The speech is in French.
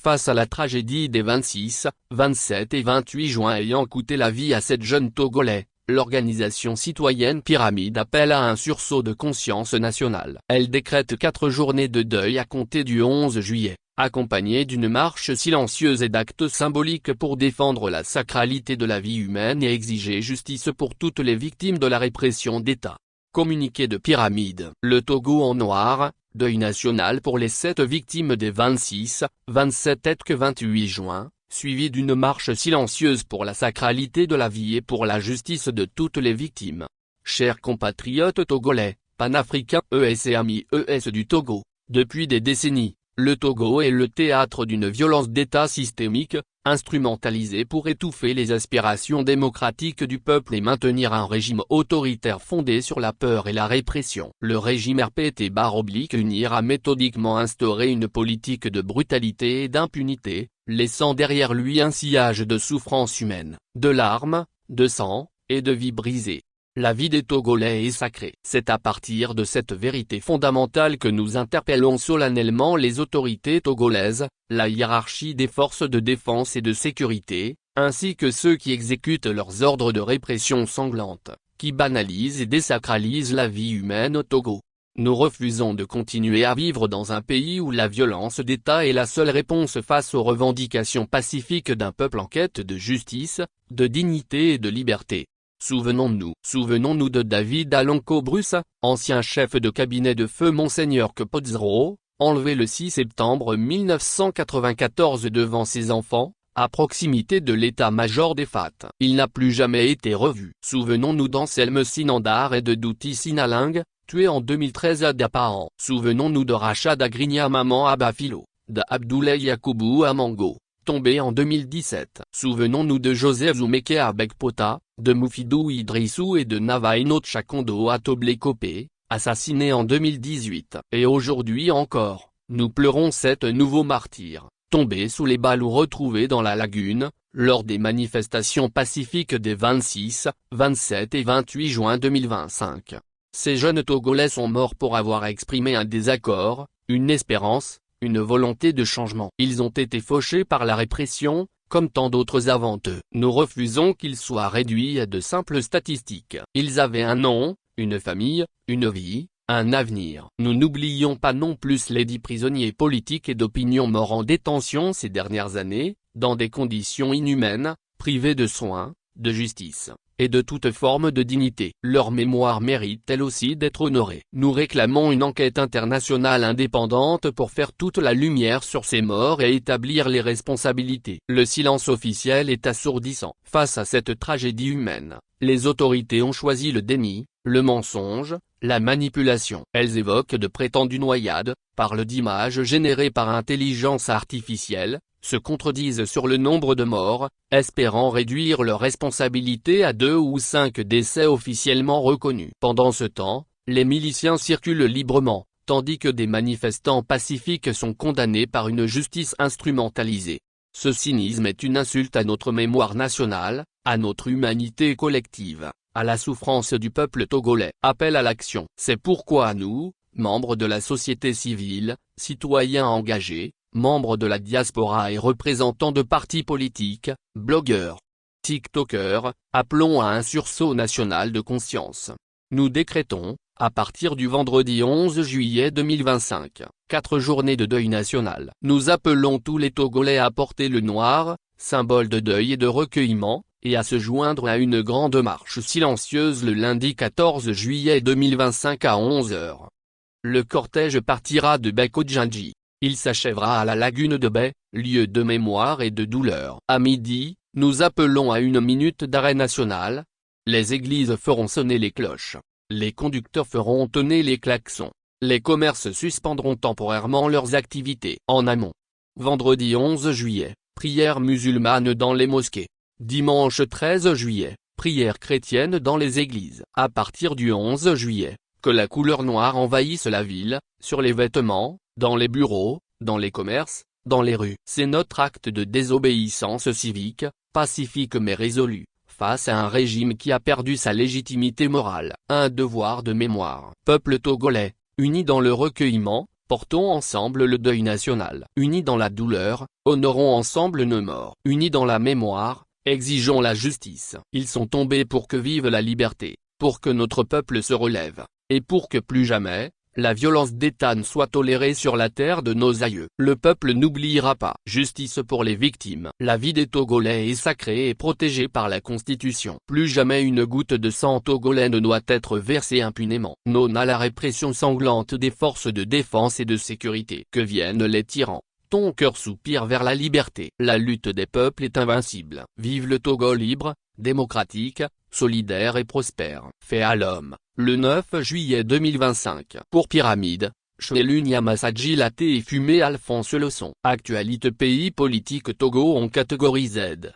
face à la tragédie des 26, 27 et 28 juin ayant coûté la vie à 7 jeunes Togolais, l'organisation citoyenne Pyramide appelle à un sursaut de conscience nationale. Elle décrète 4 journées de deuil à compter du 11 juillet, accompagnées d'une marche silencieuse et d'actes symboliques pour défendre la sacralité de la vie humaine et exiger justice pour toutes les victimes de la répression d'État. Communiqué de Pyramide. Le Togo en noir, deuil national pour les 7 victimes des 26, 27 et 28 juin, suivi d'une marche silencieuse pour la sacralité de la vie et pour la justice de toutes les victimes. Chers compatriotes togolais, panafricains ES et amis ES du Togo, depuis des décennies, le Togo est le théâtre d'une violence d'État systémique, instrumentalisée pour étouffer les aspirations démocratiques du peuple et maintenir un régime autoritaire fondé sur la peur et la répression. Le régime RPT-UNIR a méthodiquement instauré une politique de brutalité et d'impunité, laissant derrière lui un sillage de souffrances humaines, de larmes, de sang, et de vies brisées. La vie des Togolais est sacrée. C'est à partir de cette vérité fondamentale que nous interpellons solennellement les autorités togolaises, la hiérarchie des forces de défense et de sécurité, ainsi que ceux qui exécutent leurs ordres de répression sanglante, qui banalisent et désacralisent la vie humaine au Togo. Nous refusons de continuer à vivre dans un pays où la violence d'État est la seule réponse face aux revendications pacifiques d'un peuple en quête de justice, de dignité et de liberté. Souvenons-nous de David Alonco Bruce, ancien chef de cabinet de feu Monseigneur Kepodzro, enlevé le 6 septembre 1994 devant ses enfants, à proximité de l'état-major des FAT. Il n'a plus jamais été revu. Souvenons-nous d'Anselme Sinandar et de Douti Sinaling, tués en 2013 à Dapahan. Souvenons-nous de Rachad Agrigna Maman Abafilo, d'Abdoulaye Yakoubou Amango, tombé en 2017. Souvenons-nous de Joseph Zoumeke Abekpota, de Moufidou Idrissou et de Navaino Tchakondo Atoblé Kopé, assassinés en 2018. Et aujourd'hui encore, nous pleurons 7 nouveaux martyrs, tombés sous les balles ou retrouvés dans la lagune, lors des manifestations pacifiques des 26, 27 et 28 juin 2025. Ces jeunes Togolais sont morts pour avoir exprimé un désaccord, une espérance, une volonté de changement. Ils ont été fauchés par la répression, comme tant d'autres avant eux. Nous refusons qu'ils soient réduits à de simples statistiques. Ils avaient un nom, une famille, une vie, un avenir. Nous n'oublions pas non plus les 10 prisonniers politiques et d'opinion morts en détention ces dernières années, dans des conditions inhumaines, privés de soins, de justice, et de toute forme de dignité. Leur mémoire mérite elle aussi d'être honorée. Nous réclamons une enquête internationale indépendante pour faire toute la lumière sur ces morts et établir les responsabilités. Le silence officiel est assourdissant. Face à cette tragédie humaine, les autorités ont choisi le déni, le mensonge, la manipulation. Elles évoquent de prétendues noyades, parlent d'images générées par intelligence artificielle, se contredisent sur le nombre de morts, espérant réduire leur responsabilité à 2 ou 5 décès officiellement reconnus. Pendant ce temps, les miliciens circulent librement, tandis que des manifestants pacifiques sont condamnés par une justice instrumentalisée. Ce cynisme est une insulte à notre mémoire nationale, à notre humanité collective, à la souffrance du peuple togolais. Appel à l'action. C'est pourquoi nous, membres de la société civile, citoyens engagés, membres de la diaspora et représentants de partis politiques, blogueurs, tiktokers, appelons à un sursaut national de conscience. Nous décrétons, à partir du vendredi 11 juillet 2025, 4 journées de deuil national. Nous appelons tous les Togolais à porter le noir, symbole de deuil et de recueillement, et à se joindre à une grande marche silencieuse le lundi 14 juillet 2025 à 11 h. Le cortège partira de Bekodjandji. Il s'achèvera à la lagune de Bay, lieu de mémoire et de douleur. À midi, nous appelons à une minute d'arrêt national. Les églises feront sonner les cloches. Les conducteurs feront tonner les klaxons. Les commerces suspendront temporairement leurs activités. En amont. Vendredi 11 juillet, prière musulmane dans les mosquées. Dimanche 13 juillet, prière chrétienne dans les églises. À partir du 11 juillet, que la couleur noire envahisse la ville, sur les vêtements, dans les bureaux, dans les commerces, dans les rues. C'est notre acte de désobéissance civique, pacifique mais résolu, face à un régime qui a perdu sa légitimité morale. Un devoir de mémoire. Peuple togolais, unis dans le recueillement, Portons ensemble le deuil national. Unis dans la douleur, honorons ensemble nos morts. Unis dans la mémoire, exigeons la justice. Ils sont tombés pour que vive la liberté, pour que notre peuple se relève, et pour que plus jamais, la violence d'État ne soit tolérée sur la terre de nos aïeux. Le peuple n'oubliera pas. Justice pour les victimes. La vie des Togolais est sacrée et protégée par la Constitution. Plus jamais une goutte de sang togolais ne doit être versée impunément. Non à la répression sanglante des forces de défense et de sécurité. Que viennent les tyrans. Ton cœur soupire vers la liberté. La lutte des peuples est invincible. Vive le Togo libre, démocratique, solidaire et prospère. Fait à l'homme, le 9 juillet 2025. Pour Pyramide, Choelu Nyamasadji Laté et Fumé Alphonse Leçon. Actualité pays politique Togo en catégorie Z.